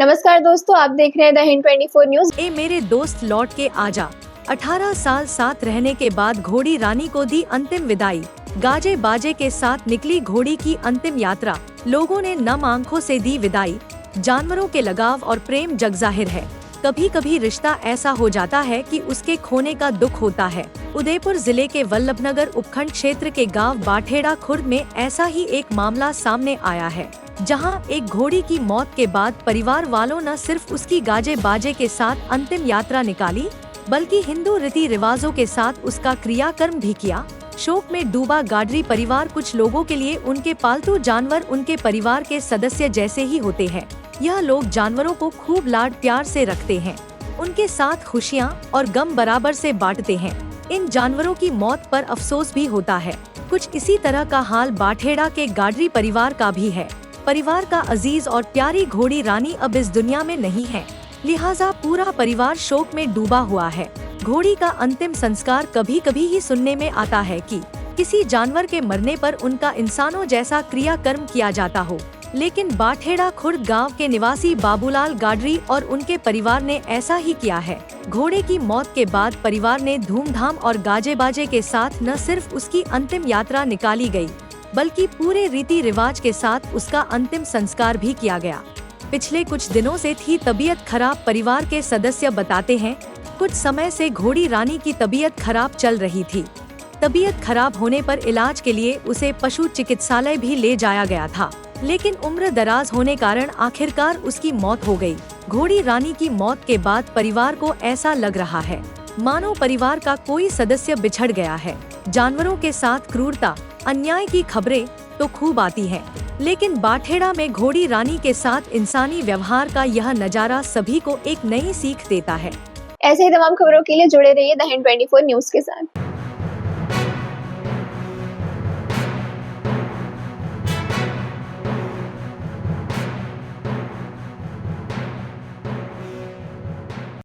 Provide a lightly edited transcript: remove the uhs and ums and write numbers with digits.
नमस्कार दोस्तों, आप देख रहे हैं द हिंद 24 न्यूज। ए मेरे दोस्त लौट के आजा। 18 साल साथ रहने के बाद घोड़ी रानी को दी अंतिम विदाई। गाजे बाजे के साथ निकली घोड़ी की अंतिम यात्रा। लोगों ने नम आंखों से दी विदाई। जानवरों के लगाव और प्रेम जगजाहिर है। कभी कभी रिश्ता ऐसा हो जाता है कि उसके खोने का दुख होता है। उदयपुर जिले के वल्लभनगर उपखंड क्षेत्र के गांव बाठेड़ा खुर्द में ऐसा ही एक मामला सामने आया है, जहां एक घोड़ी की मौत के बाद परिवार वालों न सिर्फ उसकी गाजे बाजे के साथ अंतिम यात्रा निकाली, बल्कि हिंदू रीति रिवाजों के साथ उसका क्रियाकर्म भी किया। शोक में डूबा गाडरी परिवार। कुछ लोगों के लिए उनके पालतू जानवर उनके परिवार के सदस्य जैसे ही होते हैं। यह लोग जानवरों को खूब लाड प्यार से रखते हैं, उनके साथ खुशियाँ और गम बराबर से बांटते हैं। इन जानवरों की मौत पर अफसोस भी होता है। कुछ इसी तरह का हाल बाठेड़ा के गाडरी परिवार का भी है। परिवार का अजीज और प्यारी घोड़ी रानी अब इस दुनिया में नहीं है, लिहाजा पूरा परिवार शोक में डूबा हुआ है। घोड़ी का अंतिम संस्कार कभी कभी ही सुनने में आता है कि किसी जानवर के मरने पर उनका इंसानों जैसा क्रियाकर्म किया जाता हो, लेकिन बाठेड़ा खुर्द गांव के निवासी बाबूलाल गाडरी और उनके परिवार ने ऐसा ही किया है। घोड़े की मौत के बाद परिवार ने धूमधाम और गाजे बाजे के साथ न सिर्फ उसकी अंतिम यात्रा निकाली गई, बल्कि पूरे रीति रिवाज के साथ उसका अंतिम संस्कार भी किया गया। पिछले कुछ दिनों से थी तबीयत खराब। परिवार के सदस्य बताते हैं, कुछ समय से घोड़ी रानी की तबीयत खराब चल रही थी। तबीयत खराब होने पर इलाज के लिए उसे पशु चिकित्सालय भी ले जाया गया था, लेकिन उम्र दराज होने कारण आखिरकार उसकी मौत हो गई। घोड़ी रानी की मौत के बाद परिवार को ऐसा लग रहा है मानो परिवार का कोई सदस्य बिछड़ गया है। जानवरों के साथ क्रूरता, अन्याय की खबरें तो खूब आती हैं, लेकिन बाठेड़ा में घोड़ी रानी के साथ इंसानी व्यवहार का यह नजारा सभी को एक नई सीख देता है। ऐसे ही तमाम खबरों के लिए जुड़े रहिए द हिंद 24 न्यूज के साथ।